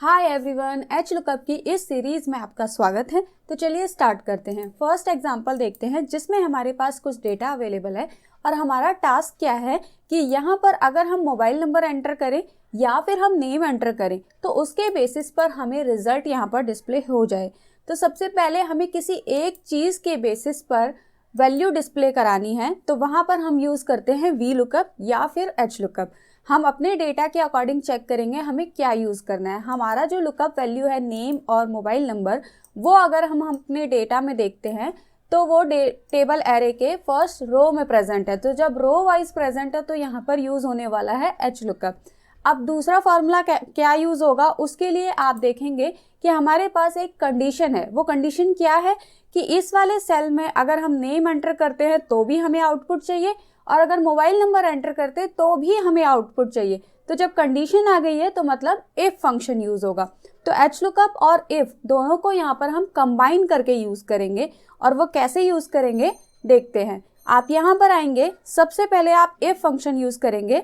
Hi everyone, H lookup की इस series में आपका स्वागत है। तो चलिए स्टार्ट करते हैं। फर्स्ट एग्जांपल देखते हैं जिसमें हमारे पास कुछ डेटा अवेलेबल है और हमारा टास्क क्या है कि यहाँ पर अगर हम मोबाइल नंबर एंटर करें या फिर हम नेम एंटर करें तो उसके बेसिस पर हमें रिजल्ट यहाँ पर डिस्प्ले हो जाए। तो सबसे पहले हमें किसी एक चीज़ के बेसिस पर वैल्यू डिस्प्ले करानी है, तो वहाँ पर हम यूज़ करते हैं वी लुकअप या फिर एच लुकअप। हम अपने डेटा के अकॉर्डिंग चेक करेंगे हमें क्या यूज़ करना है। हमारा जो लुकअप वैल्यू है नेम और मोबाइल नंबर, वो अगर हम अपने डेटा में देखते हैं तो वो टेबल एरे के फर्स्ट रो में प्रेजेंट है। तो जब रो वाइज प्रेजेंट है तो यहाँ पर यूज़ होने वाला है एच लुकअप। अब दूसरा फॉर्मूला क्या यूज़ होगा, उसके लिए आप देखेंगे कि हमारे पास एक कंडीशन है। वो कंडीशन क्या है कि इस वाले सेल में अगर हम नेम एंटर करते हैं तो भी हमें आउटपुट चाहिए और अगर मोबाइल नंबर एंटर करते हैं तो भी हमें आउटपुट चाहिए। तो जब कंडीशन आ गई है तो मतलब इफ फंक्शन यूज़ होगा। तो एच लुकअप और इफ दोनों को यहाँ पर हम कंबाइन करके यूज़ करेंगे और वो कैसे यूज़ करेंगे देखते हैं। आप यहाँ पर आएंगे, सबसे पहले आप इफ फंक्शन यूज़ करेंगे,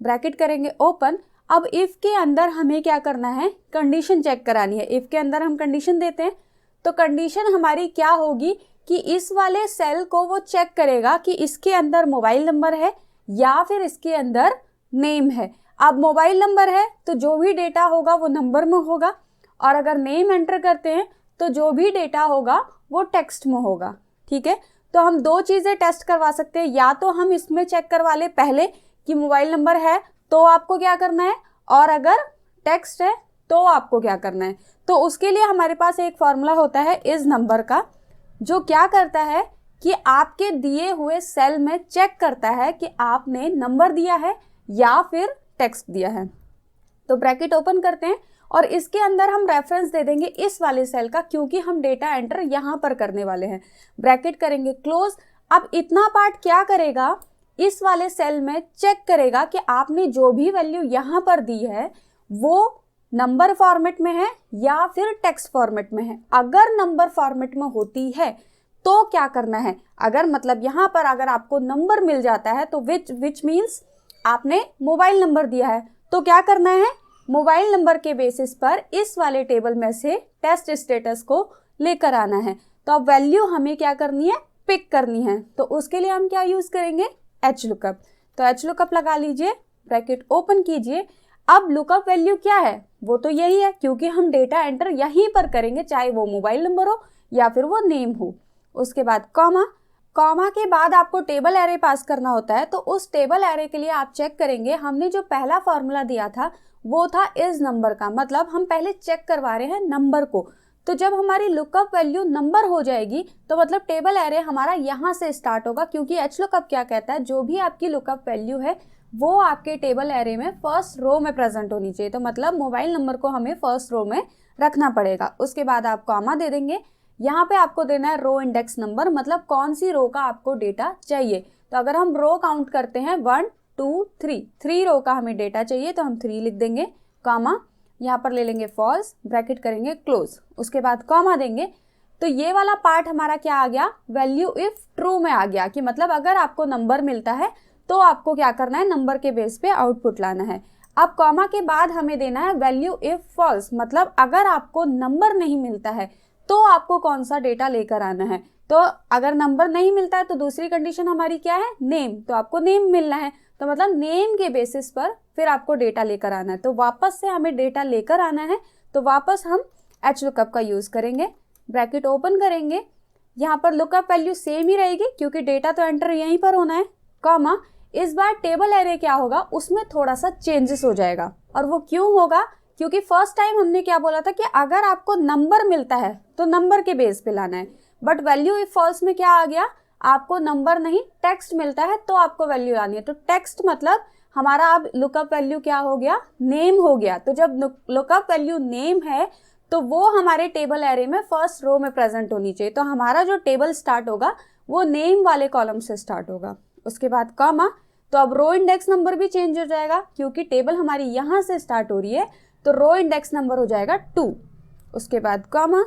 ब्रैकेट करेंगे ओपन। अब इफ के अंदर हमें क्या करना है, कंडीशन चेक करानी है। इफ के अंदर हम कंडीशन देते हैं तो कंडीशन हमारी क्या होगी कि इस वाले सेल को वो चेक करेगा कि इसके अंदर मोबाइल नंबर है या फिर इसके अंदर नेम है। अब मोबाइल नंबर है तो जो भी डेटा होगा वो नंबर में होगा और अगर नेम एंटर करते हैं तो जो भी डेटा होगा वो टेक्स्ट में होगा। ठीक है, तो हम दो चीज़ें टेस्ट करवा सकते हैं। या तो हम इसमें चेक करवा ले पहले कि मोबाइल नंबर है तो आपको क्या करना है, और अगर टेक्स्ट है तो आपको क्या करना है। तो उसके लिए हमारे पास एक फॉर्मूला होता है इस नंबर का, जो क्या करता है कि आपके दिए हुए सेल में चेक करता है कि आपने नंबर दिया है या फिर टेक्स्ट दिया है। तो ब्रैकेट ओपन करते हैं और इसके अंदर हम रेफरेंस दे देंगे इस वाले सेल का, क्योंकि हम डेटा एंटर यहाँ पर करने वाले हैं। ब्रैकेट करेंगे क्लोज। अब इतना पार्ट क्या करेगा, इस वाले सेल में चेक करेगा कि आपने जो भी वैल्यू यहाँ पर दी है वो नंबर फॉर्मेट में है या फिर टेक्स्ट फॉर्मेट में है। अगर नंबर फॉर्मेट में होती है तो क्या करना है, अगर मतलब यहाँ पर अगर आपको नंबर मिल जाता है तो विच मीन्स आपने मोबाइल नंबर दिया है, तो क्या करना है, मोबाइल नंबर के बेसिस पर इस वाले टेबल में से टेस्ट स्टेटस को लेकर आना है। तो अब वैल्यू हमें क्या करनी है, पिक करनी है। तो उसके लिए हम क्या यूज करेंगे, एच लुकअप। तो एच लुकअप लगा लीजिए, ब्रैकेट ओपन कीजिए। अब लुकअप वैल्यू क्या है, वो तो यही है क्योंकि हम डेटा एंटर यहीं पर करेंगे, चाहे वो मोबाइल नंबर हो या फिर वो नेम हो। उसके बाद कॉमा, कॉमा के बाद आपको टेबल एरे पास करना होता है। तो उस टेबल एरे के लिए आप चेक करेंगे, हमने जो पहला फॉर्मूला दिया था वो था इस नंबर का, मतलब हम पहले चेक करवा रहे हैं नंबर को। तो जब हमारी लुकअप वैल्यू नंबर हो जाएगी तो मतलब टेबल एरे हमारा यहाँ से स्टार्ट होगा, क्योंकि एच लुकअप क्या कहता है, जो भी आपकी लुकअप वैल्यू है वो आपके टेबल एरे में फर्स्ट रो में प्रेजेंट होनी चाहिए। तो मतलब मोबाइल नंबर को हमें फर्स्ट रो में रखना पड़ेगा। उसके बाद आप कॉमा दे देंगे, यहाँ पे आपको देना है रो इंडेक्स नंबर, मतलब कौन सी रो का आपको डेटा चाहिए। तो अगर हम रो काउंट करते हैं 1 2 3, 3 रो का हमें डेटा चाहिए तो हम 3 लिख देंगे, कॉमा, यहाँ पर ले लेंगे फॉल्स, ब्रैकेट करेंगे क्लोज, उसके बाद कॉमा देंगे। तो ये वाला पार्ट हमारा क्या आ गया, वैल्यू इफ ट्रू में आ गया, कि मतलब अगर आपको नंबर मिलता है तो आपको क्या करना है, नंबर के बेस पे आउटपुट लाना है। अब कॉमा के बाद हमें देना है वैल्यू इफ फॉल्स, मतलब अगर आपको नंबर नहीं मिलता है तो आपको कौन सा डेटा लेकर आना है। तो अगर नंबर नहीं मिलता है तो दूसरी कंडीशन हमारी क्या है, नेम, तो आपको नेम मिलना है। तो मतलब नेम के बेसिस पर फिर आपको डेटा लेकर आना है। तो वापस से हमें डेटा लेकर आना है तो वापस हम एच लुकअप का यूज़ करेंगे, ब्रैकेट ओपन करेंगे, यहाँ पर लुकअप वैल्यू सेम ही रहेगी क्योंकि डेटा तो एंटर यहीं पर होना है, कॉमा। इस बार टेबल एरे क्या होगा, उसमें थोड़ा सा चेंजेस हो जाएगा। और वो क्यों होगा, क्योंकि फर्स्ट टाइम हमने क्या बोला था कि अगर आपको नंबर मिलता है तो नंबर के बेस पे लाना है, बट वैल्यू इफ फॉल्स में क्या आ गया, आपको नंबर नहीं टेक्स्ट मिलता है तो आपको वैल्यू लानी है। तो टेक्स्ट मतलब हमारा अब लुकअप वैल्यू क्या हो गया, नेम हो गया। तो जब लुकअप वैल्यू नेम है तो वो हमारे टेबल एरे में फर्स्ट रो में प्रेजेंट होनी चाहिए। तो हमारा जो टेबल स्टार्ट होगा वो नेम वाले कॉलम से स्टार्ट होगा। उसके बाद कॉमा, तो अब रो इंडेक्स नंबर भी चेंज हो जाएगा क्योंकि टेबल हमारी यहाँ से स्टार्ट हो रही है, तो रो इंडेक्स नंबर हो जाएगा 2। उसके बाद कॉमा,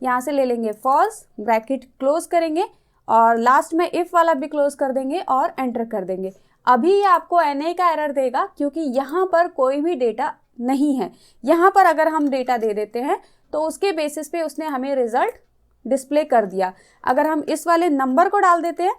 यहाँ से ले लेंगे फॉल्स, ब्रैकेट क्लोज करेंगे और लास्ट में इफ वाला भी क्लोज कर देंगे और एंटर कर देंगे। अभी ये आपको NA का एरर देगा क्योंकि यहाँ पर कोई भी डेटा नहीं है। यहाँ पर अगर हम डेटा दे देते हैं तो उसके बेसिस पे उसने हमें रिजल्ट डिस्प्ले कर दिया। अगर हम इस वाले नंबर को डाल देते हैं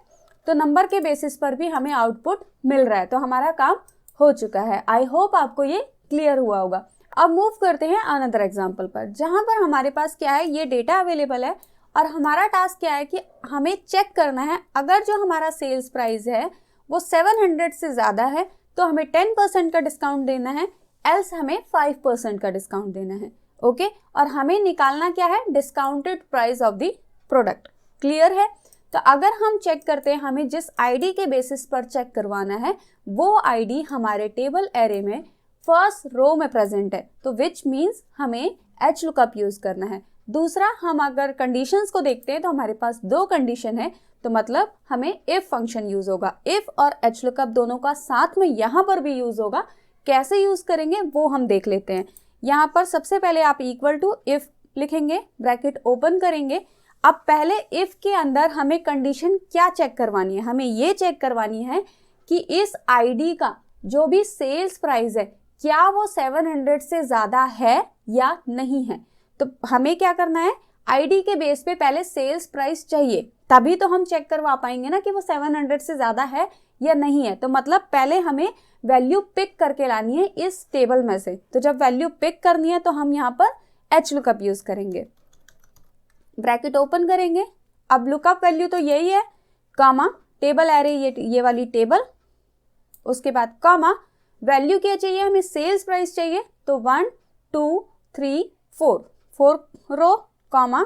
तो नंबर के बेसिस पर भी हमें आउटपुट मिल रहा है, तो हमारा काम हो चुका है। आई होप आपको ये क्लियर हुआ होगा। अब मूव करते हैं अनदर एग्जाम्पल पर, जहाँ पर हमारे पास क्या है, ये डेटा अवेलेबल है और हमारा टास्क क्या है कि हमें चेक करना है अगर जो हमारा सेल्स प्राइस है वो 700 से ज़्यादा है तो हमें 10% का डिस्काउंट देना है, एल्स हमें 5% का डिस्काउंट देना है। ओके, और हमें निकालना क्या है, discounted price of the product. Clear है? तो अगर हम चेक करते हैं, हमें जिस आईडी के बेसिस पर चेक करवाना है वो आईडी हमारे टेबल एरे में फर्स्ट रो में प्रेजेंट है, तो विच मीन्स हमें एच लुकअप यूज करना है। दूसरा, हम अगर कंडीशंस को देखते हैं तो हमारे पास दो कंडीशन है, तो मतलब हमें इफ फंक्शन यूज होगा। इफ और एच लुकअप दोनों का साथ में यहाँ पर भी यूज होगा। कैसे यूज करेंगे वो हम देख लेते हैं। यहाँ पर सबसे पहले आप इक्वल टू इफ लिखेंगे, ब्रैकेट ओपन करेंगे। अब पहले इफ के अंदर हमें कंडीशन क्या चेक करवानी है, हमें ये चेक करवानी है कि इस आईडी का जो भी सेल्स प्राइस है क्या वो 700 से ज़्यादा है या नहीं है। तो हमें क्या करना है, आईडी के बेस पे पहले सेल्स प्राइस चाहिए, तभी तो हम चेक करवा पाएंगे ना कि वो 700 से ज़्यादा है या नहीं है। तो मतलब पहले हमें वैल्यू पिक करके लानी है इस टेबल में से। तो जब वैल्यू पिक करनी है तो हम यहाँ पर एच लुकअप यूज़ करेंगे, ब्रैकेट ओपन करेंगे। अब लुकअप वैल्यू तो यही है, कॉमा टेबल एरे, ये वाली टेबल, उसके बाद कॉमा वैल्यू क्या चाहिए, हमें सेल्स प्राइस चाहिए, तो 1 2 3 4 रो, कॉमा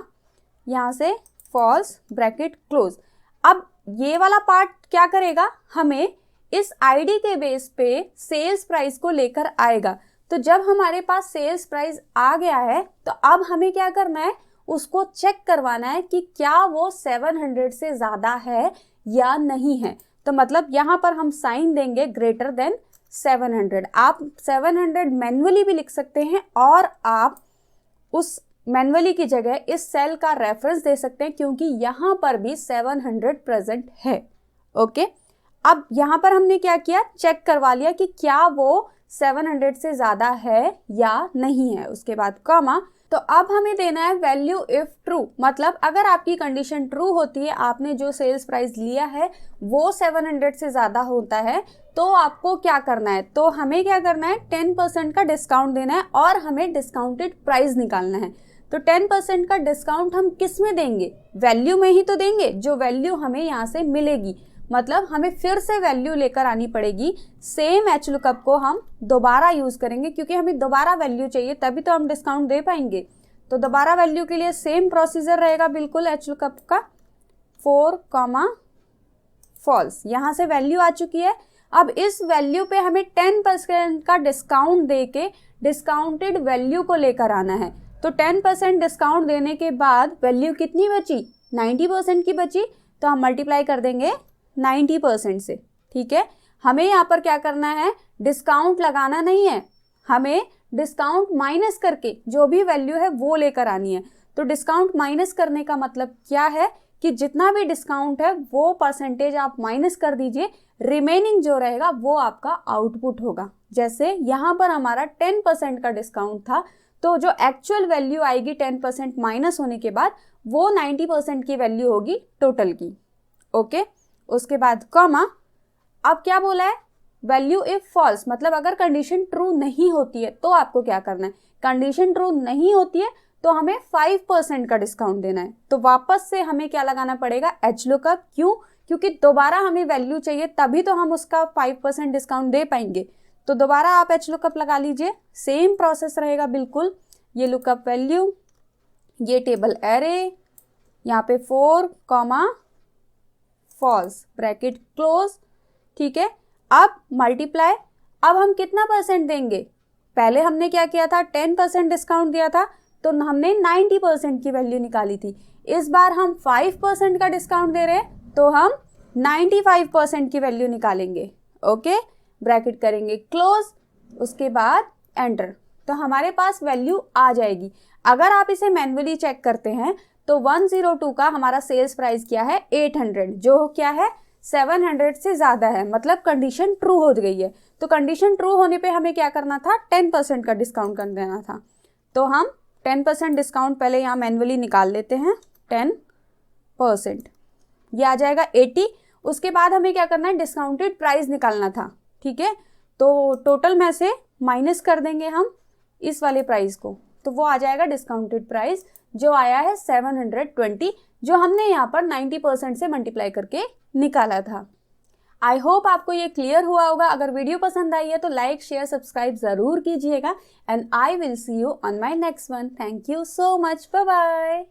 यहाँ से फॉल्स, ब्रैकेट क्लोज। अब ये वाला पार्ट क्या करेगा, हमें इस आईडी के बेस पे सेल्स प्राइस को लेकर आएगा। तो जब हमारे पास सेल्स प्राइस आ गया है तो अब हमें क्या करना है, उसको चेक करवाना है कि क्या वो 700 से ज़्यादा है या नहीं है। तो मतलब यहाँ पर हम साइन देंगे ग्रेटर देन 700। आप 700 मैन्युअली भी लिख सकते हैं और आप उस मैन्युअली की जगह इस सेल का रेफरेंस दे सकते हैं, क्योंकि यहाँ पर भी 700 प्रेजेंट है। ओके, अब यहाँ पर हमने क्या किया, चेक करवा लिया कि क्या वो 700 से ज़्यादा है या नहीं है। उसके बाद कॉमा, तो अब हमें देना है वैल्यू इफ ट्रू, मतलब अगर आपकी कंडीशन ट्रू होती है, आपने जो सेल्स प्राइस लिया है वो 700 से ज़्यादा होता है, तो आपको क्या करना है, तो हमें क्या करना है, 10% का डिस्काउंट देना है और हमें डिस्काउंटेड प्राइस निकालना है। तो 10% का डिस्काउंट हम किस में देंगे, वैल्यू में ही तो देंगे, जो वैल्यू हमें यहाँ से मिलेगी। मतलब हमें फिर से वैल्यू लेकर आनी पड़ेगी, सेम एच लुकअप को हम दोबारा यूज़ करेंगे, क्योंकि हमें दोबारा वैल्यू चाहिए तभी तो हम डिस्काउंट दे पाएंगे। तो दोबारा वैल्यू के लिए सेम प्रोसीजर रहेगा बिल्कुल एच लुकअप का, 4 कॉमा फॉल्स। यहाँ से वैल्यू आ चुकी है। अब इस वैल्यू पे हमें 10% का डिस्काउंट दे के डिस्काउंटेड वैल्यू को लेकर आना है। तो 10% डिस्काउंट देने के बाद वैल्यू कितनी बची, 90% की बची, तो हम मल्टीप्लाई कर देंगे 90% से। ठीक है, हमें यहाँ पर क्या करना है, डिस्काउंट लगाना नहीं है, हमें डिस्काउंट माइनस करके जो भी वैल्यू है वो लेकर आनी है। तो डिस्काउंट माइनस करने का मतलब क्या है कि जितना भी डिस्काउंट है वो परसेंटेज आप माइनस कर दीजिए, रिमेनिंग जो रहेगा वो आपका आउटपुट होगा। जैसे यहाँ पर हमारा 10% का डिस्काउंट था, तो जो एक्चुअल वैल्यू आएगी 10% माइनस होने के बाद वो 90% की वैल्यू होगी टोटल की। ओके, उसके बाद कॉमा, अब क्या बोला है, वैल्यू इफ फॉल्स, मतलब अगर कंडीशन ट्रू नहीं होती है तो आपको क्या करना है, कंडीशन ट्रू नहीं होती है तो हमें 5% का डिस्काउंट देना है। तो वापस से हमें क्या लगाना पड़ेगा, एच लुकअप। क्यों, क्योंकि दोबारा हमें वैल्यू चाहिए तभी तो हम उसका 5% डिस्काउंट दे पाएंगे। तो दोबारा आप एच लुकअप लगा लीजिए, सेम प्रोसेस रहेगा बिल्कुल। ये लुकअप वैल्यू, ये टेबल एरे, यहाँ पे 4 कॉमा फॉल्स, ब्रैकेट क्लोज। ठीक है, अब मल्टीप्लाई, अब हम कितना परसेंट देंगे, पहले हमने क्या किया था, 10% डिस्काउंट दिया था तो हमने 90% की वैल्यू निकाली थी। इस बार हम 5% का डिस्काउंट दे रहे हैं तो हम 95% की वैल्यू निकालेंगे। ओके, ब्रैकेट करेंगे क्लोज, उसके बाद एंटर, तो हमारे पास वैल्यू आ जाएगी। अगर आप इसे मैन्युअली चेक करते हैं तो 102 का हमारा सेल्स प्राइस क्या है, 800, जो क्या है 700 से ज़्यादा है, मतलब कंडीशन ट्रू हो गई है। तो कंडीशन ट्रू होने पे हमें क्या करना था, 10% का डिस्काउंट कर देना था। तो हम 10% डिस्काउंट पहले यहाँ मैन्युअली निकाल लेते हैं, 10%, ये आ जाएगा 80। उसके बाद हमें क्या करना है, डिस्काउंटेड प्राइस निकालना था, ठीक है। तो टोटल में से माइनस कर देंगे हम इस वाले प्राइस को, तो वो आ जाएगा डिस्काउंटेड प्राइस जो आया है 720, जो हमने यहाँ पर 90% से मल्टीप्लाई करके निकाला था। आई होप आपको ये क्लियर हुआ होगा। अगर वीडियो पसंद आई है तो लाइक शेयर सब्सक्राइब ज़रूर कीजिएगा and I will see you on my next one. Thank you so much, bye bye.